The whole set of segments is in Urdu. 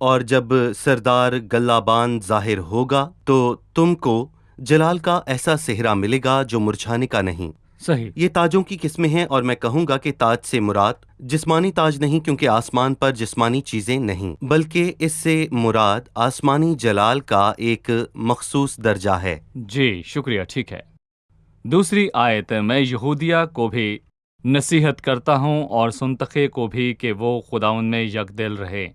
اور جب سردار گلابان ظاہر ہوگا تو تم کو جلال کا ایسا صحرا ملے گا جو مرجھانے کا نہیں۔ صحیح۔ یہ تاجوں کی قسمیں ہیں، اور میں کہوں گا کہ تاج سے مراد جسمانی تاج نہیں، کیونکہ آسمان پر جسمانی چیزیں نہیں، بلکہ اس سے مراد آسمانی جلال کا ایک مخصوص درجہ ہے۔ جی شکریہ، ٹھیک ہے۔ دوسری آیت، میں یہودیہ کو بھی نصیحت کرتا ہوں اور سنتخے کو بھی کہ وہ خداوند میں یکدل رہے،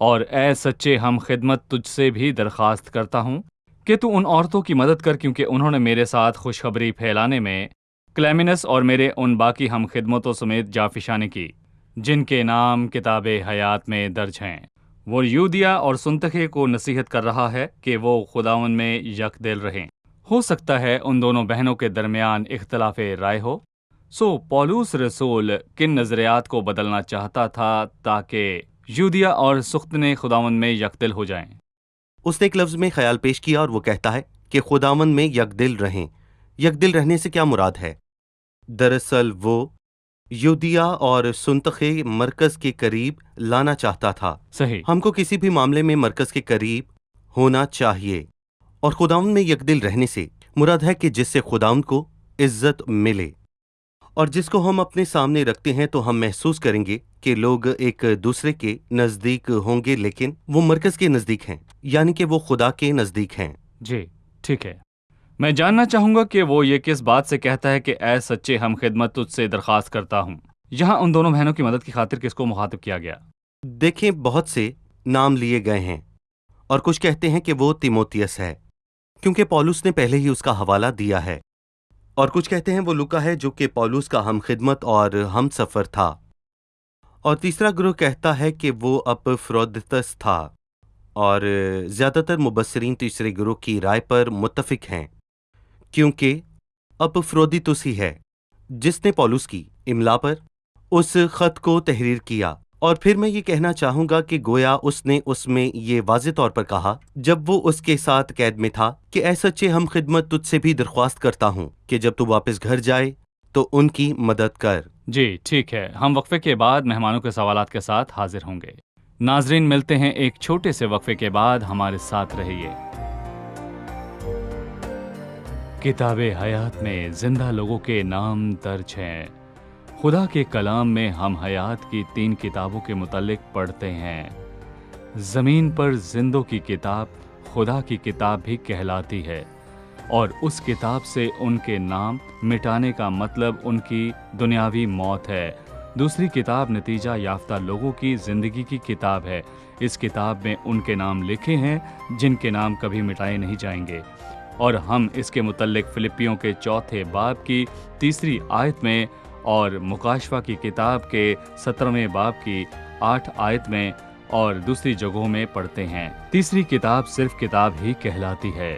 اور اے سچے ہم خدمت تجھ سے بھی درخواست کرتا ہوں کہ تو ان عورتوں کی مدد کر، کیونکہ انہوں نے میرے ساتھ خوشخبری پھیلانے میں کلیمنس اور میرے ان باقی ہم خدمتوں سمیت جافشانی کی جن کے نام کتاب حیات میں درج ہیں۔ وہ یودیا اور سنتخے کو نصیحت کر رہا ہے کہ وہ خداوند میں یکدل رہیں۔ ہو سکتا ہے ان دونوں بہنوں کے درمیان اختلاف رائے ہو، سو پولوس رسول کن نظریات کو بدلنا چاہتا تھا تاکہ یودیا اور سختنے خداوند میں یکدل ہو جائیں۔ اس نے ایک لفظ میں خیال پیش کیا اور وہ کہتا ہے کہ خداوند میں یکدل رہیں۔ یکدل رہنے سے کیا مراد ہے؟ دراصل وہ یودیا اور سنتخے مرکز کے قریب لانا چاہتا تھا۔ صحیح۔ ہم کو کسی بھی معاملے میں مرکز کے قریب ہونا چاہیے، اور خداوند میں یکدل رہنے سے مراد ہے کہ جس سے خداوند کو عزت ملے، اور جس کو ہم اپنے سامنے رکھتے ہیں تو ہم محسوس کریں گے کہ لوگ ایک دوسرے کے نزدیک ہوں گے، لیکن وہ مرکز کے نزدیک ہیں، یعنی کہ وہ خدا کے نزدیک ہیں۔ جی ٹھیک ہے۔ میں جاننا چاہوں گا کہ وہ یہ کس بات سے کہتا ہے کہ اے سچے ہم خدمت تجھ سے درخواست کرتا ہوں۔ یہاں ان دونوں بہنوں کی مدد کی خاطر کس کو مخاطب کیا گیا؟ دیکھیں، بہت سے نام لیے گئے ہیں، اور کچھ کہتے ہیں کہ وہ تیموتیس ہے، کیونکہ پولس نے پہلے ہی اس کا حوالہ دیا ہے، اور کچھ کہتے ہیں وہ لوکا ہے جو کہ پولس کا ہم خدمت اور ہم سفر تھا، اور تیسرا گروہ کہتا ہے کہ وہ اپفرودیتس تھا، اور زیادہ تر مبصرین تیسرے گروہ کی رائے پر متفق ہیں، کیونکہ اپفرودیتس ہی ہے جس نے پولس کی املا پر اس خط کو تحریر کیا۔ اور پھر میں یہ کہنا چاہوں گا کہ گویا اس نے اس میں یہ واضح طور پر کہا جب وہ اس کے ساتھ قید میں تھا کہ اے سچے ہم خدمت تجھ سے بھی درخواست کرتا ہوں کہ جب تو واپس گھر جائے تو ان کی مدد کر۔ جی ٹھیک ہے، ہم وقفے کے بعد مہمانوں کے سوالات کے ساتھ حاضر ہوں گے۔ ناظرین، ملتے ہیں ایک چھوٹے سے وقفے کے بعد، ہمارے ساتھ رہیے۔ کتاب حیات میں زندہ لوگوں کے نام درج ہیں۔ خدا کے کلام میں ہم حیات کی 3 کتابوں کے متعلق پڑھتے ہیں۔ زمین پر زندوں کی کتاب خدا کی کتاب بھی کہلاتی ہے، اور اس کتاب سے ان کے نام مٹانے کا مطلب ان کی دنیاوی موت ہے۔ دوسری کتاب نتیجہ یافتہ لوگوں کی زندگی کی کتاب ہے۔ اس کتاب میں ان کے نام لکھے ہیں جن کے نام کبھی مٹائے نہیں جائیں گے، اور ہم اس کے متعلق فلپیوں کے 4 باب کی 3 آیت میں اور مکاشفہ کی کتاب کے 17ویں باب کی 8 آیت میں اور دوسری جگہوں میں پڑھتے ہیں۔ تیسری کتاب صرف کتاب ہی کہلاتی ہے،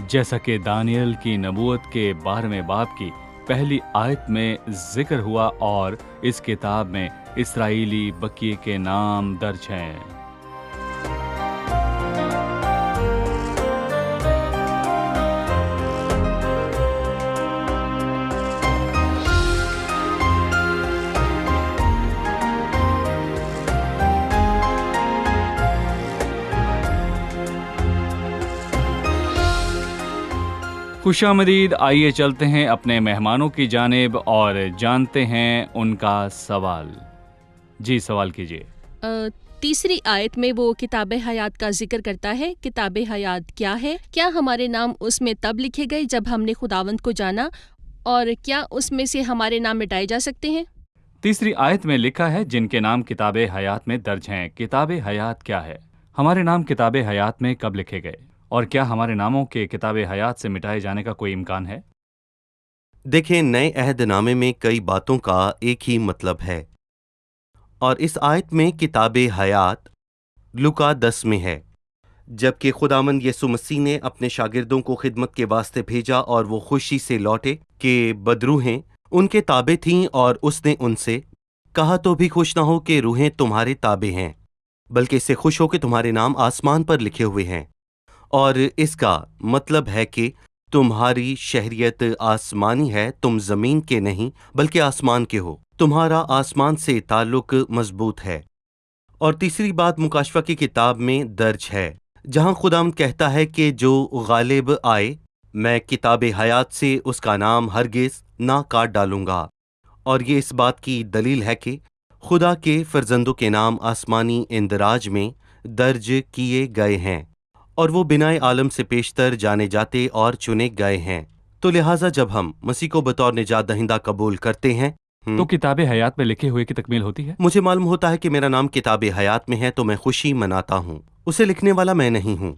جیسا کہ دانیل کی نبوت کے 12ویں باب کی پہلی آیت میں ذکر ہوا، اور اس کتاب میں اسرائیلی بقیے کے نام درج ہیں۔ خوش آمدید، آئیے چلتے ہیں اپنے مہمانوں کی جانب اور جانتے ہیں ان کا سوال۔ جی سوال کیجیے۔ تیسری آیت میں وہ کتاب حیات کا ذکر کرتا ہے۔ کتاب حیات کیا ہے؟ کیا ہمارے نام اس میں تب لکھے گئے جب ہم نے خداوند کو جانا، اور کیا اس میں سے ہمارے نام مٹائے جا سکتے ہیں؟ تیسری آیت میں لکھا ہے جن کے نام کتاب حیات میں درج ہیں۔ کتاب حیات کیا ہے؟ ہمارے نام کتاب حیات میں کب لکھے گئے، اور کیا ہمارے ناموں کے کتاب حیات سے مٹائے جانے کا کوئی امکان ہے؟ دیکھیں، نئے عہد نامے میں کئی باتوں کا ایک ہی مطلب ہے، اور اس آیت میں کتاب حیات لوکا 10 میں ہے، جبکہ خداوند یسوع مسیح نے اپنے شاگردوں کو خدمت کے واسطے بھیجا اور وہ خوشی سے لوٹے کہ بدروحیں ان کے تابع تھیں، اور اس نے ان سے کہا تو بھی خوش نہ ہو کہ روحیں تمہارے تابع ہیں، بلکہ اس سے خوش ہو کہ تمہارے نام آسمان پر لکھے ہوئے ہیں، اور اس کا مطلب ہے کہ تمہاری شہریت آسمانی ہے، تم زمین کے نہیں بلکہ آسمان کے ہو، تمہارا آسمان سے تعلق مضبوط ہے، اور تیسری بات مکاشفہ کی کتاب میں درج ہے، جہاں خداوند کہتا ہے کہ جو غالب آئے میں کتاب حیات سے اس کا نام ہرگز نہ کاٹ ڈالوں گا۔ اور یہ اس بات کی دلیل ہے کہ خدا کے فرزندوں کے نام آسمانی اندراج میں درج کیے گئے ہیں، اور وہ بنائے عالم سے پیشتر جانے جاتے اور چنے گئے ہیں۔ تو لہٰذا جب ہم مسیح کو بطور نجات دہندہ قبول کرتے ہیں تو کتاب حیات میں لکھے ہوئے کی تکمیل ہوتی ہے۔ مجھے معلوم ہوتا ہے کہ میرا نام کتاب حیات میں ہے تو میں خوشی مناتا ہوں۔ اسے لکھنے والا میں نہیں ہوں،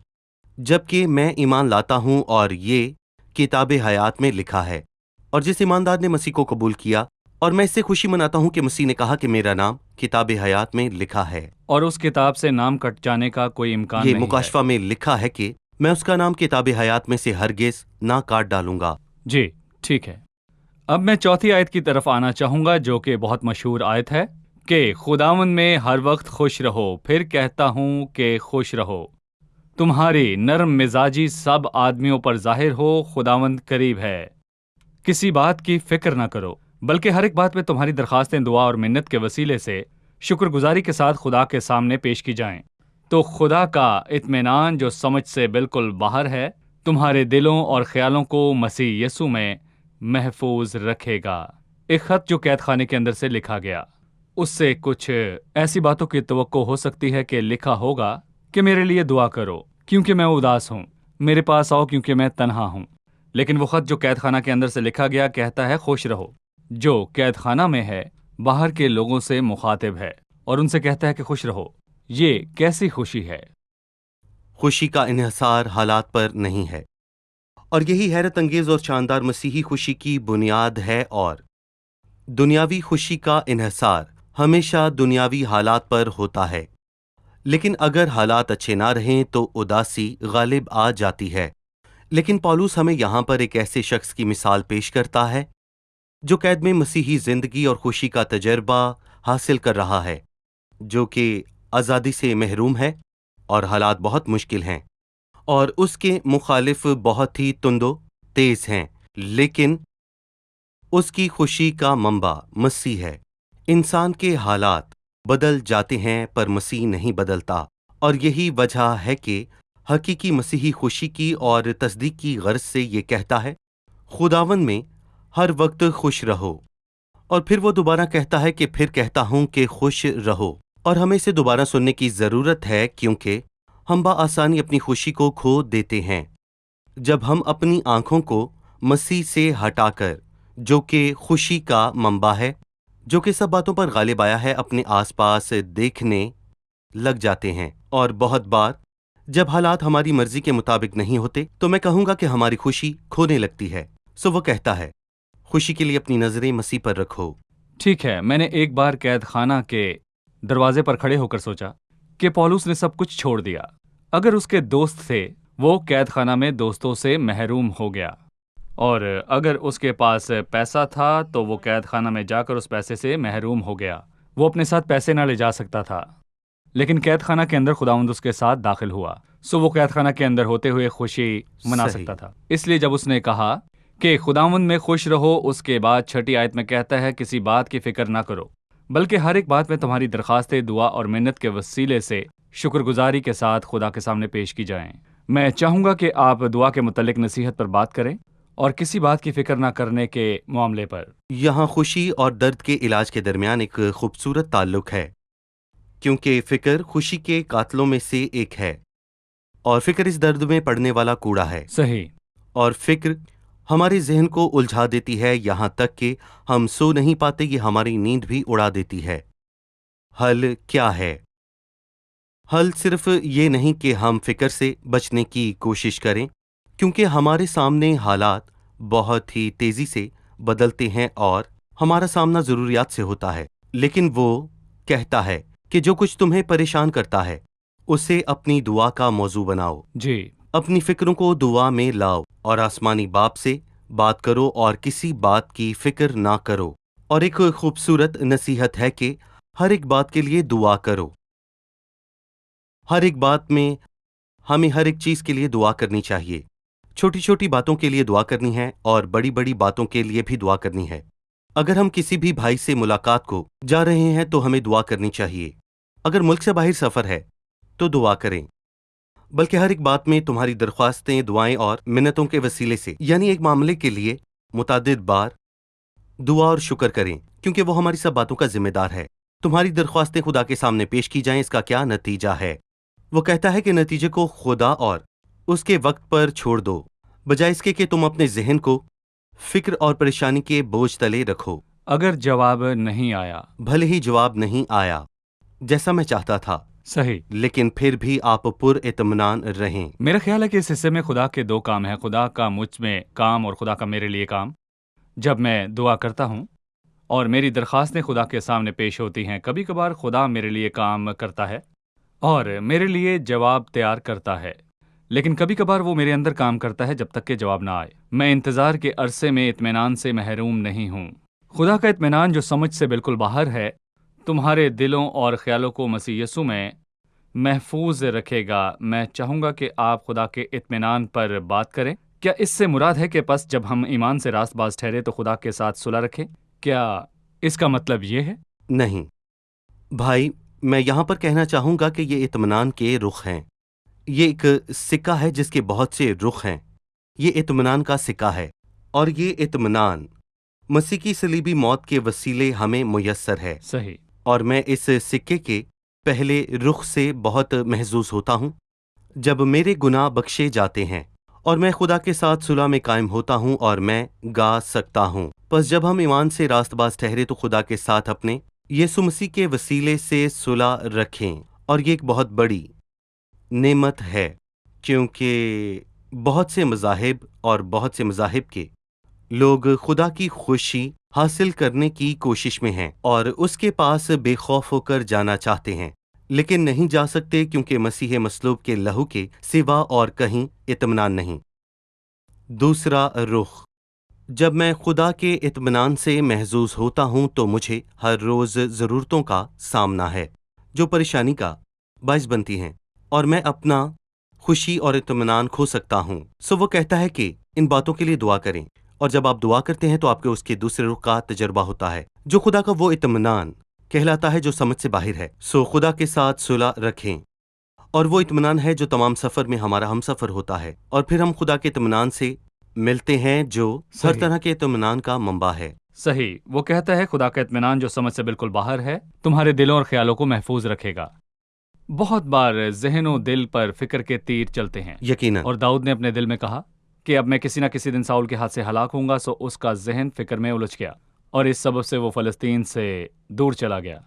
جبکہ میں ایمان لاتا ہوں اور یہ کتاب حیات میں لکھا ہے۔ اور جس ایماندار نے مسیح کو قبول کیا، اور میں اس سے خوشی مناتا ہوں کہ مسیح نے کہا کہ میرا نام کتاب حیات میں لکھا ہے۔ اور اس کتاب سے نام کٹ جانے کا کوئی امکان یہ نہیں مکاشفہ میں لکھا ہے کہ میں اس کا نام کتاب حیات میں سے ہرگز نہ کاٹ ڈالوں گا۔ ہے۔ جی ٹھیک ہے، اب میں چوتھی آیت کی طرف آنا چاہوں گا، جو کہ بہت مشہور آیت ہے کہ خداوند میں ہر وقت خوش رہو، پھر کہتا ہوں کہ خوش رہو۔ تمہاری نرم مزاجی سب آدمیوں پر ظاہر ہو، خداوند قریب ہے۔ کسی بات کی فکر نہ کرو، بلکہ ہر ایک بات میں تمہاری درخواستیں دعا اور منت کے وسیلے سے شکر گزاری کے ساتھ خدا کے سامنے پیش کی جائیں، تو خدا کا اطمینان جو سمجھ سے بالکل باہر ہے تمہارے دلوں اور خیالوں کو مسیح یسوع میں محفوظ رکھے گا۔ ایک خط جو قید خانے کے اندر سے لکھا گیا، اس سے کچھ ایسی باتوں کی توقع ہو سکتی ہے کہ لکھا ہوگا کہ میرے لیے دعا کرو کیونکہ میں اداس ہوں، میرے پاس آؤ کیونکہ میں تنہا ہوں۔ لیکن وہ خط جو قید خانہ کے اندر سے لکھا گیا کہتا ہے خوش رہو۔ جو قید خانہ میں ہے باہر کے لوگوں سے مخاطب ہے اور ان سے کہتا ہے کہ خوش رہو۔ یہ کیسی خوشی ہے؟ خوشی کا انحصار حالات پر نہیں ہے، اور یہی حیرت انگیز اور شاندار مسیحی خوشی کی بنیاد ہے۔ اور دنیاوی خوشی کا انحصار ہمیشہ دنیاوی حالات پر ہوتا ہے، لیکن اگر حالات اچھے نہ رہیں تو اداسی غالب آ جاتی ہے۔ لیکن پولس ہمیں یہاں پر ایک ایسے شخص کی مثال پیش کرتا ہے جو قید میں مسیحی زندگی اور خوشی کا تجربہ حاصل کر رہا ہے، جو کہ آزادی سے محروم ہے اور حالات بہت مشکل ہیں، اور اس کے مخالف بہت ہی تند و تیز ہیں، لیکن اس کی خوشی کا منبع مسیح ہے۔ انسان کے حالات بدل جاتے ہیں پر مسیح نہیں بدلتا، اور یہی وجہ ہے کہ حقیقی مسیحی خوشی کی اور تصدیق کی غرض سے یہ کہتا ہے خداوند میں ہر وقت خوش رہو، اور پھر وہ دوبارہ کہتا ہے کہ پھر کہتا ہوں کہ خوش رہو۔ اور ہمیں اسے دوبارہ سننے کی ضرورت ہے کیونکہ ہم بآسانی اپنی خوشی کو کھو دیتے ہیں جب ہم اپنی آنکھوں کو مسیح سے ہٹا کر، جو کہ خوشی کا منبع ہے، جو کہ سب باتوں پر غالب آیا ہے، اپنے آس پاس دیکھنے لگ جاتے ہیں۔ اور بہت بار جب حالات ہماری مرضی کے مطابق نہیں ہوتے تو میں کہوں گا کہ ہماری خوشی کھونے لگتی ہے۔ سو وہ کہتا ہے خوشی کے لیے اپنی نظریں مسیح پر رکھو۔ ٹھیک ہے، میں نے ایک بار قید خانہ کے دروازے پر کھڑے ہو کر سوچا کہ پولس نے سب کچھ چھوڑ دیا۔ اگر اس کے دوست تھے، وہ قید خانہ میں دوستوں سے محروم ہو گیا، اور اگر اس کے پاس پیسہ تھا تو وہ قید خانہ میں جا کر اس پیسے سے محروم ہو گیا۔ وہ اپنے ساتھ پیسے نہ لے جا سکتا تھا، لیکن قید خانہ کے اندر خداوند اس کے ساتھ داخل ہوا، سو وہ قید خانہ کے اندر ہوتے ہوئے خوشی منا صحیح۔ سکتا تھا۔ اس لیے جب اس نے کہا کہ خداوند میں خوش رہو، اس کے بعد چھٹی آیت میں کہتا ہے کسی بات کی فکر نہ کرو، بلکہ ہر ایک بات میں تمہاری درخواستیں دعا اور منت کے وسیلے سے شکر گزاری کے ساتھ خدا کے سامنے پیش کی جائیں۔ میں چاہوں گا کہ آپ دعا کے متعلق نصیحت پر بات کریں اور کسی بات کی فکر نہ کرنے کے معاملے پر۔ یہاں خوشی اور درد کے علاج کے درمیان ایک خوبصورت تعلق ہے، کیونکہ فکر خوشی کے قاتلوں میں سے ایک ہے، اور فکر اس درد میں پڑنے والا کوڑا ہے۔ صحیح۔ اور فکر ہمارے ذہن کو الجھا دیتی ہے، یہاں تک کہ ہم سو نہیں پاتے، یہ ہماری نیند بھی اڑا دیتی ہے۔ حل کیا ہے؟ حل صرف یہ نہیں کہ ہم فکر سے بچنے کی کوشش کریں، کیونکہ ہمارے سامنے حالات بہت ہی تیزی سے بدلتے ہیں اور ہمارا سامنا ضروریات سے ہوتا ہے، لیکن وہ کہتا ہے کہ جو کچھ تمہیں پریشان کرتا ہے اسے اپنی دعا کا موضوع بناؤ، جی، اپنی فکروں کو دعا میں لاؤ اور آسمانی باپ سے بات کرو اور کسی بات کی فکر نہ کرو۔ اور ایک خوبصورت نصیحت ہے کہ ہر ایک بات کے لیے دعا کرو۔ ہر ایک بات میں ہمیں ہر ایک چیز کے لیے دعا کرنی چاہیے، چھوٹی چھوٹی باتوں کے لیے دعا کرنی ہے اور بڑی بڑی باتوں کے لیے بھی دعا کرنی ہے۔ اگر ہم کسی بھی بھائی سے ملاقات کو جا رہے ہیں تو ہمیں دعا کرنی چاہیے، اگر ملک سے باہر سفر ہے تو دعا کریں، بلکہ ہر ایک بات میں تمہاری درخواستیں، دعائیں اور منتوں کے وسیلے سے، یعنی ایک معاملے کے لیے متعدد بار دعا اور شکر کریں، کیونکہ وہ ہماری سب باتوں کا ذمہ دار ہے۔ تمہاری درخواستیں خدا کے سامنے پیش کی جائیں، اس کا کیا نتیجہ ہے؟ وہ کہتا ہے کہ نتیجے کو خدا اور اس کے وقت پر چھوڑ دو، بجائے اس کے کہ تم اپنے ذہن کو فکر اور پریشانی کے بوجھ تلے رکھو۔ اگر جواب نہیں آیا، بھلے ہی جواب نہیں آیا جیسا میں چاہتا تھا، صحیح، لیکن پھر بھی آپ پر اطمینان رہیں۔ میرا خیال ہے کہ اس حصے میں خدا کے دو کام ہیں، خدا کا مجھ میں کام اور خدا کا میرے لیے کام۔ جب میں دعا کرتا ہوں اور میری درخواستیں خدا کے سامنے پیش ہوتی ہیں، کبھی کبھار خدا میرے لیے کام کرتا ہے اور میرے لیے جواب تیار کرتا ہے، لیکن کبھی کبھار وہ میرے اندر کام کرتا ہے جب تک کہ جواب نہ آئے۔ میں انتظار کے عرصے میں اطمینان سے محروم نہیں ہوں۔ خدا کا اطمینان جو سمجھ سے بالکل باہر ہے، تمہارے دلوں اور خیالوں کو مسیح یسوع میں محفوظ رکھے گا۔ میں چاہوں گا کہ آپ خدا کے اطمینان پر بات کریں۔ کیا اس سے مراد ہے کہ پس جب ہم ایمان سے راست باز ٹھہرے تو خدا کے ساتھ صلح رکھیں؟ کیا اس کا مطلب یہ ہے؟ نہیں بھائی، میں یہاں پر کہنا چاہوں گا کہ یہ اطمینان کے رخ ہیں۔ یہ ایک سکہ ہے جس کے بہت سے رخ ہیں۔ یہ اطمینان کا سکہ ہے، اور یہ اطمینان مسیح کی صلیبی موت کے وسیلے ہمیں میسر ہے۔ صحیح، اور میں اس سکے کے پہلے رخ سے بہت محظوظ ہوتا ہوں جب میرے گناہ بخشے جاتے ہیں اور میں خدا کے ساتھ صلح میں قائم ہوتا ہوں اور میں گا سکتا ہوں۔ پس جب ہم ایمان سے راست باز ٹھہرے تو خدا کے ساتھ اپنے یسوع مسیح کے وسیلے سے صلح رکھیں، اور یہ ایک بہت بڑی نعمت ہے، کیونکہ بہت سے مذاہب اور بہت سے مذاہب کے لوگ خدا کی خوشی حاصل کرنے کی کوشش میں ہیں اور اس کے پاس بے خوف ہو کر جانا چاہتے ہیں، لیکن نہیں جا سکتے کیونکہ مسیح مصلوب کے لہو کے سوا اور کہیں اطمینان نہیں۔ دوسرا رخ، جب میں خدا کے اطمینان سے محظوظ ہوتا ہوں تو مجھے ہر روز ضرورتوں کا سامنا ہے جو پریشانی کا باعث بنتی ہیں، اور میں اپنا خوشی اور اطمینان کھو سکتا ہوں۔ سو وہ کہتا ہے کہ ان باتوں کے لیے دعا کریں، اور جب آپ دعا کرتے ہیں تو آپ کو اس کے دوسرے رخ کا تجربہ ہوتا ہے جو خدا کا وہ اطمینان کہلاتا ہے جو سمجھ سے باہر ہے۔ سو خدا کے ساتھ صلح رکھیں، اور وہ اطمینان ہے جو تمام سفر میں ہمارا ہم سفر ہوتا ہے، اور پھر ہم خدا کے اطمینان سے ملتے ہیں جو ہر صحیح، طرح کے اطمینان کا منبع ہے۔ صحیح، وہ کہتا ہے خدا کا اطمینان جو سمجھ سے بالکل باہر ہے تمہارے دلوں اور خیالوں کو محفوظ رکھے گا۔ بہت بار ذہن و دل پر فکر کے تیر چلتے ہیں، یقیناً، اور داؤد نے اپنے دل میں کہا کہ اب میں کسی نہ کسی دن ساؤل کے ہاتھ سے ہلاک ہوں گا، سو اس کا ذہن فکر میں الجھ گیا اور اس سبب سے وہ فلسطین سے دور چلا گیا۔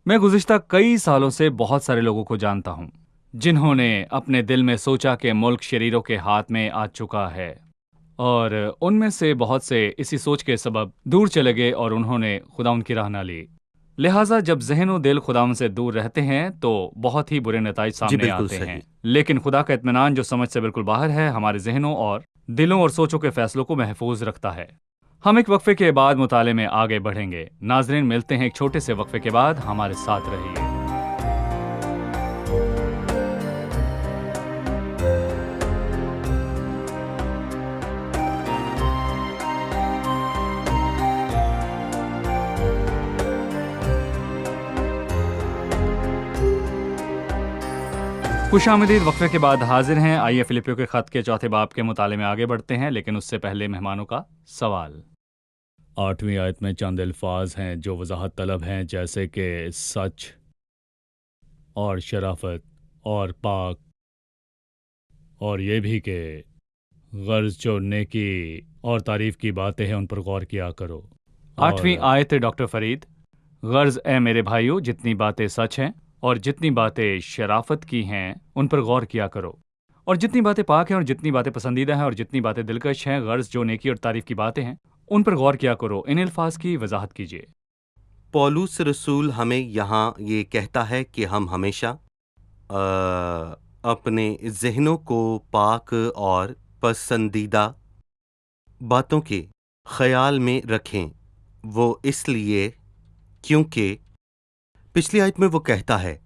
میں گزشتہ کئی سالوں سے بہت سارے لوگوں کو جانتا ہوں جنہوں نے اپنے دل میں سوچا کہ ملک شریروں کے ہاتھ میں آ چکا ہے، اور ان میں سے بہت سے اسی سوچ کے سبب دور چلے گئے اور انہوں نے خدا ان کی راہ نہ لی۔ لہٰذا جب ذہن و دل خدا ان سے دور رہتے ہیں تو بہت ہی برے نتائج سامنے بالکل آتے صحیح۔ ہیں، لیکن خدا کا اطمینان جو سمجھ سے بالکل باہر ہے ہمارے ذہنوں اور دلوں اور سوچوں کے فیصلوں کو محفوظ رکھتا ہے۔ ہم ایک وقفے کے بعد مطالعے میں آگے بڑھیں گے۔ ناظرین، ملتے ہیں ایک چھوٹے سے وقفے کے بعد، ہمارے ساتھ رہیے۔ خوش آمدید، وقفے کے بعد حاضر ہیں۔ آئیے فلپیوں کے خط کے چوتھے باب کے مطالعے میں آگے بڑھتے ہیں، لیکن اس سے پہلے مہمانوں کا سوال۔ 8ویں آیت میں چند الفاظ ہیں جو وضاحت طلب ہیں، جیسے کہ سچ اور شرافت اور پاک، اور یہ بھی کہ غرض جو نیکی اور تعریف کی باتیں ہیں ان پر غور کیا کرو۔ 8ویں آیت ڈاکٹر فرید، غرض اے میرے بھائیو، جتنی باتیں سچ ہیں اور جتنی باتیں شرافت کی ہیں ان پر غور کیا کرو، اور جتنی باتیں پاک ہیں اور جتنی باتیں پسندیدہ ہیں اور جتنی باتیں دلکش ہیں، غرض جو نیکی اور تعریف کی باتیں ہیں ان پر غور کیا کرو۔ ان الفاظ کی وضاحت کیجیے۔ پولس رسول ہمیں یہاں یہ کہتا ہے کہ ہم ہمیشہ اپنے ذہنوں کو پاک اور پسندیدہ باتوں کے خیال میں رکھیں۔ وہ اس لیے کیونکہ پچھلی آیت میں وہ کہتا ہے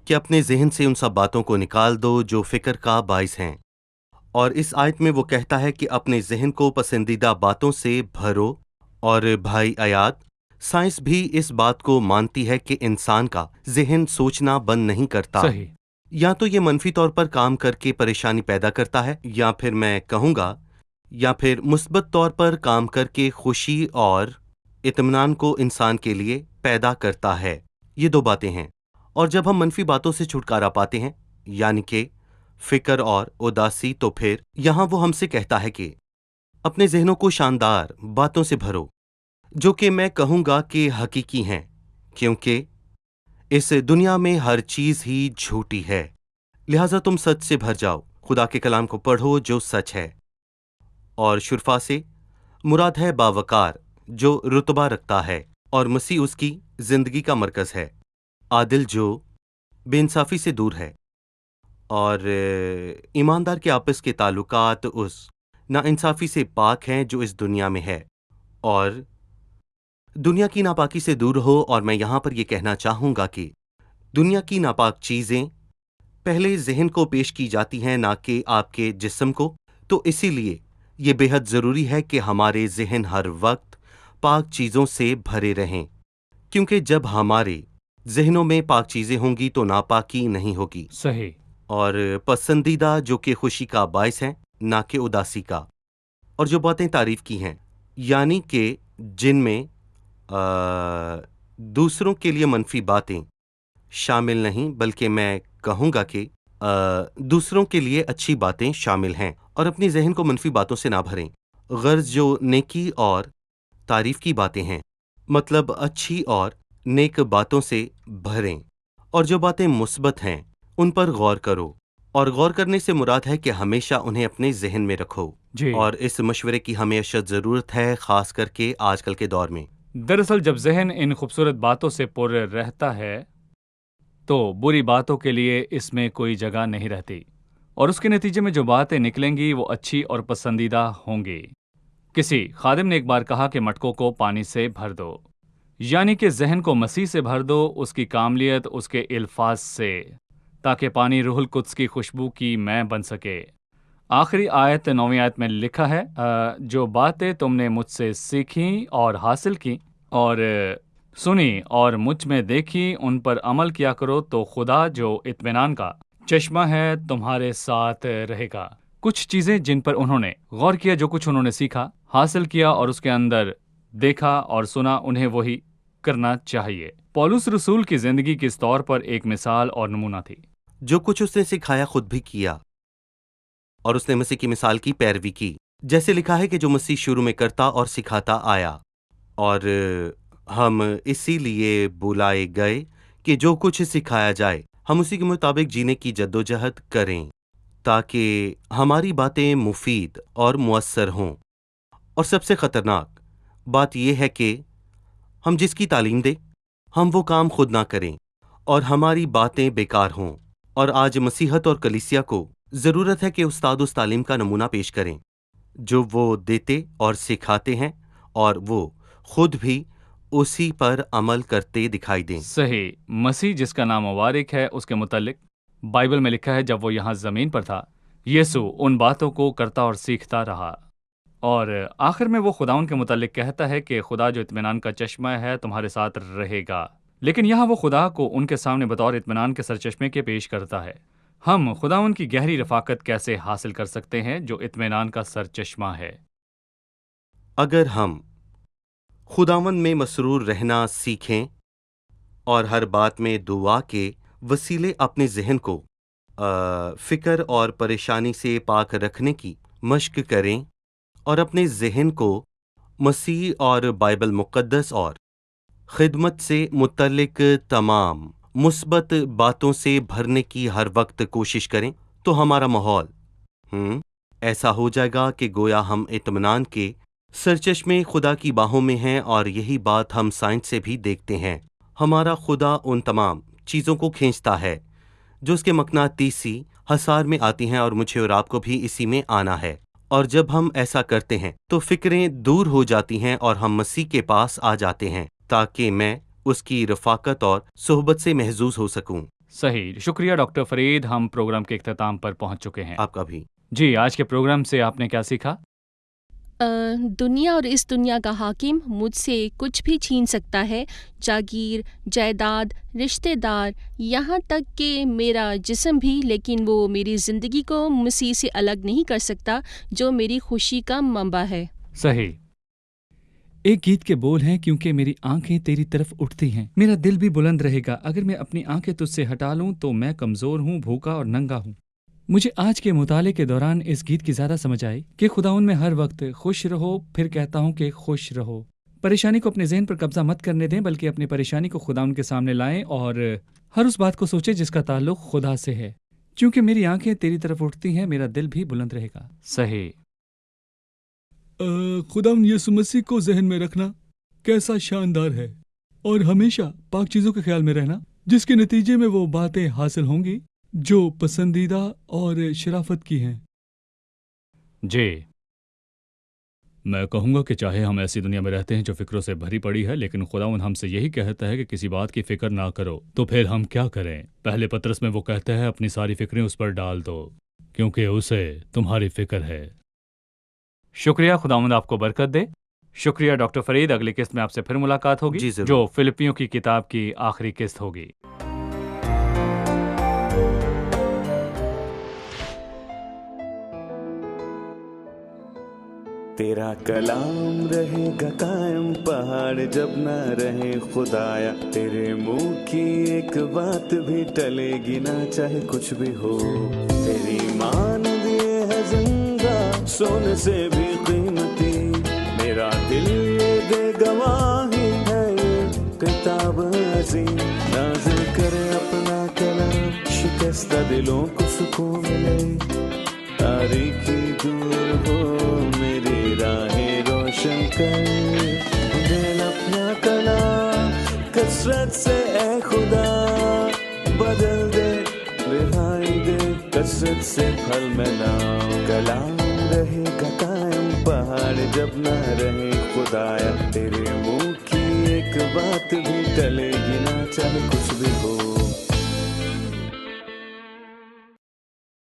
کہ اپنے ذہن سے ان سب باتوں کو نکال دو جو فکر کا باعث ہیں، اور اس آیت میں وہ کہتا ہے کہ اپنے ذہن کو پسندیدہ باتوں سے بھرو۔ اور بھائی ایاد، سائنس بھی اس بات کو مانتی ہے کہ انسان کا ذہن سوچنا بند نہیں کرتا، صحیح، یا تو یہ منفی طور پر کام کر کے پریشانی پیدا کرتا ہے، یا پھر میں کہوں گا یا پھر مثبت طور پر کام کر کے خوشی اور اطمینان کو انسان کے لیے پیدا کرتا ہے۔ یہ دو باتیں ہیں، اور جب ہم منفی باتوں سے چھٹکارا پاتے ہیں، یعنی کہ فکر اور اداسی، تو پھر یہاں وہ ہم سے کہتا ہے کہ اپنے ذہنوں کو شاندار باتوں سے بھرو، جو کہ میں کہوں گا کہ حقیقی ہیں، کیونکہ اس دنیا میں ہر چیز ہی جھوٹی ہے، لہٰذا تم سچ سے بھر جاؤ، خدا کے کلام کو پڑھو جو سچ ہے، اور شرفا سے مراد ہے باوقار، جو رتبہ رکھتا ہے، اور مسیح اس کی زندگی کا مرکز ہے، عادل جو بے انصافی سے دور ہے، اور ایماندار کے آپس کے تعلقات اس ناانصافی سے پاک ہیں جو اس دنیا میں ہے، اور دنیا کی ناپاکی سے دور ہو۔ اور میں یہاں پر یہ کہنا چاہوں گا کہ دنیا کی ناپاک چیزیں پہلے ذہن کو پیش کی جاتی ہیں، نہ کہ آپ کے جسم کو، تو اسی لیے یہ بے حد ضروری ہے کہ ہمارے ذہن ہر وقت پاک چیزوں سے بھرے رہیں، کیونکہ جب ہمارے ذہنوں میں پاک چیزیں ہوں گی تو ناپاکی نہیں ہوگی، صحیح، اور پسندیدہ جو کہ خوشی کا باعث ہیں، نہ کہ اداسی کا، اور جو باتیں تعریف کی ہیں، یعنی کہ جن میں دوسروں کے لیے منفی باتیں شامل نہیں، بلکہ میں کہوں گا کہ دوسروں کے لیے اچھی باتیں شامل ہیں، اور اپنی ذہن کو منفی باتوں سے نہ بھریں، غرض جو نیکی اور تعریف کی باتیں ہیں، مطلب اچھی اور نیک باتوں سے بھریں، اور جو باتیں مثبت ہیں ان پر غور کرو، اور غور کرنے سے مراد ہے کہ ہمیشہ انہیں اپنے ذہن میں رکھو، جی۔ اور اس مشورے کی ہمیں اشد ضرورت ہے، خاص کر کے آج کل کے دور میں۔ دراصل جب ذہن ان خوبصورت باتوں سے پر رہتا ہے تو بری باتوں کے لیے اس میں کوئی جگہ نہیں رہتی، اور اس کے نتیجے میں جو باتیں نکلیں گی وہ اچھی اور پسندیدہ ہوں گی۔ کسی خادم نے ایک بار کہا کہ مٹکوں کو پانی سے بھر دو، یعنی کہ ذہن کو مسیح سے بھر دو، اس کی کاملیت، اس کے الفاظ سے، تاکہ پانی روح القدس کی خوشبو کی میں بن سکے۔ آخری آیت 9ویں آیت میں لکھا ہے، جو باتیں تم نے مجھ سے سیکھیں اور حاصل کی اور سنی اور مجھ میں دیکھی، ان پر عمل کیا کرو، تو خدا جو اطمینان کا چشمہ ہے تمہارے ساتھ رہے گا۔ کچھ چیزیں جن پر انہوں نے غور کیا، جو کچھ انہوں نے سیکھا، حاصل کیا اور اس کے اندر دیکھا اور سنا، انہیں وہی کرنا چاہیے۔ پولس رسول کی زندگی کس طور پر ایک مثال اور نمونہ تھی۔ جو کچھ اس نے سکھایا خود بھی کیا، اور اس نے مسیح کی مثال کی پیروی کی، جیسے لکھا ہے کہ جو مسیح شروع میں کرتا اور سکھاتا آیا، اور ہم اسی لیے بلائے گئے کہ جو کچھ سکھایا جائے ہم اسی کے مطابق جینے کی جدوجہد کریں، تاکہ ہماری باتیں مفید اور مؤثر ہوں۔ اور سب سے خطرناک بات یہ ہے کہ ہم جس کی تعلیم دیں ہم وہ کام خود نہ کریں اور ہماری باتیں بیکار ہوں۔ اور آج مسیحت اور کلیسیا کو ضرورت ہے کہ استاد اس تعلیم کا نمونہ پیش کریں جو وہ دیتے اور سکھاتے ہیں، اور وہ خود بھی اسی پر عمل کرتے دکھائی دیں۔ صحیح۔ مسیح جس کا نام مبارک ہے، اس کے متعلق بائبل میں لکھا ہے، جب وہ یہاں زمین پر تھا، یسوع ان باتوں کو کرتا اور سیکھتا رہا، اور آخر میں وہ خداؤن کے متعلق کہتا ہے کہ خدا جو اطمینان کا چشمہ ہے تمہارے ساتھ رہے گا۔ لیکن یہاں وہ خدا کو ان کے سامنے بطور اطمینان کے سرچشمے کے پیش کرتا ہے۔ ہم خداوند کی گہری رفاقت کیسے حاصل کر سکتے ہیں جو اطمینان کا سرچشمہ ہے؟ اگر ہم خداوند میں مسرور رہنا سیکھیں اور ہر بات میں دعا کے وسیلے اپنے ذہن کو فکر اور پریشانی سے پاک رکھنے کی مشق کریں، اور اپنے ذہن کو مسیح اور بائبل مقدس اور خدمت سے متعلق تمام مثبت باتوں سے بھرنے کی ہر وقت کوشش کریں، تو ہمارا ماحول ایسا ہو جائے گا کہ گویا ہم اطمینان کے سرچشمے خدا کی باہوں میں ہیں۔ اور یہی بات ہم سائنس سے بھی دیکھتے ہیں۔ ہمارا خدا ان تمام چیزوں کو کھینچتا ہے جو اس کے مقناطیسی حصار میں آتی ہیں، اور مجھے اور آپ کو بھی اسی میں آنا ہے۔ اور جب ہم ایسا کرتے ہیں تو فکریں دور ہو جاتی ہیں اور ہم مسیح کے پاس آ جاتے ہیں، تاکہ میں اس کی رفاقت اور صحبت سے محظوظ ہو سکوں۔ صحیح، شکریہ ڈاکٹر فرید۔ ہم پروگرام کے اختتام پر پہنچ چکے ہیں۔ آپ کا بھی۔ جی، آج کے پروگرام سے آپ نے کیا سیکھا؟ دنیا اور اس دنیا کا حاکم مجھ سے کچھ بھی چھین سکتا ہے، جاگیر، جائیداد، رشتہ دار، یہاں تک کہ میرا جسم بھی، لیکن وہ میری زندگی کو مسیح سے الگ نہیں کر سکتا جو میری خوشی کا منبع ہے۔ صحیح۔ ایک گیت کے بول ہیں، کیونکہ میری آنکھیں تیری طرف اٹھتی ہیں میرا دل بھی بلند رہے گا، اگر میں اپنی آنکھیں تجھ سے ہٹا لوں تو میں کمزور ہوں، بھوکا اور ننگا ہوں۔ مجھے آج کے مطالعے کے دوران اس گیت کی زیادہ سمجھ آئی کہ خداوند میں ہر وقت خوش رہو، پھر کہتا ہوں کہ خوش رہو۔ پریشانی کو اپنے ذہن پر قبضہ مت کرنے دیں، بلکہ اپنی پریشانی کو خداوند کے سامنے لائیں اور ہر اس بات کو سوچیں جس کا تعلق خدا سے ہے۔ چونکہ میری آنکھیں تیری طرف اٹھتی ہیں میرا دل بھی بلند رہے گا۔ صحیح۔ خداوند یسوع مسیح کو ذہن میں رکھنا کیسا شاندار ہے، اور ہمیشہ پاک چیزوں کے خیال میں رہنا، جس کے نتیجے میں وہ باتیں حاصل ہوں گی جو پسندیدہ اور شرافت کی ہیں۔ جی، میں کہوں گا کہ چاہے ہم ایسی دنیا میں رہتے ہیں جو فکروں سے بھری پڑی ہے، لیکن خداوند ہم سے یہی کہتا ہے کہ کسی بات کی فکر نہ کرو، تو پھر ہم کیا کریں؟ پہلے پطرس میں وہ کہتا ہے اپنی ساری فکریں اس پر ڈال دو، کیونکہ اسے تمہاری فکر ہے۔ شکریہ، خداوند آپ کو برکت دے۔ شکریہ ڈاکٹر فرید، اگلی قسط میں آپ سے پھر ملاقات ہوگی، جی ضرور۔ جو فلپیوں کی کتاب کی آخری قسط ہوگی۔ تیرا کلام رہے گا قائم، پہاڑ جب نہ رہے خدایا، تیرے منہ کی ایک بات بھی ٹلے گی نہ، چاہے کچھ بھی ہو۔ تیری مانند یہ ہے زندہ، سونے سے بھی قیمتی، میرا دل یہ دے گواہی ہے، یہ کتاب عظیم نازل کرے اپنا کلام، شکستہ دلوں کو سکون ملے، تاریکی دور ہو میری راہیں روشن کر، دل اپنا کلام کثرت سے اے خدا بدل دے، رہائی دے کثرت سے پھل ملاؤ، کلام رہے گا قائم، پہاڑ جب نہ رہے خدایا، تیرے منہ کی ایک بات بھی ٹلے گی نہ، چاہے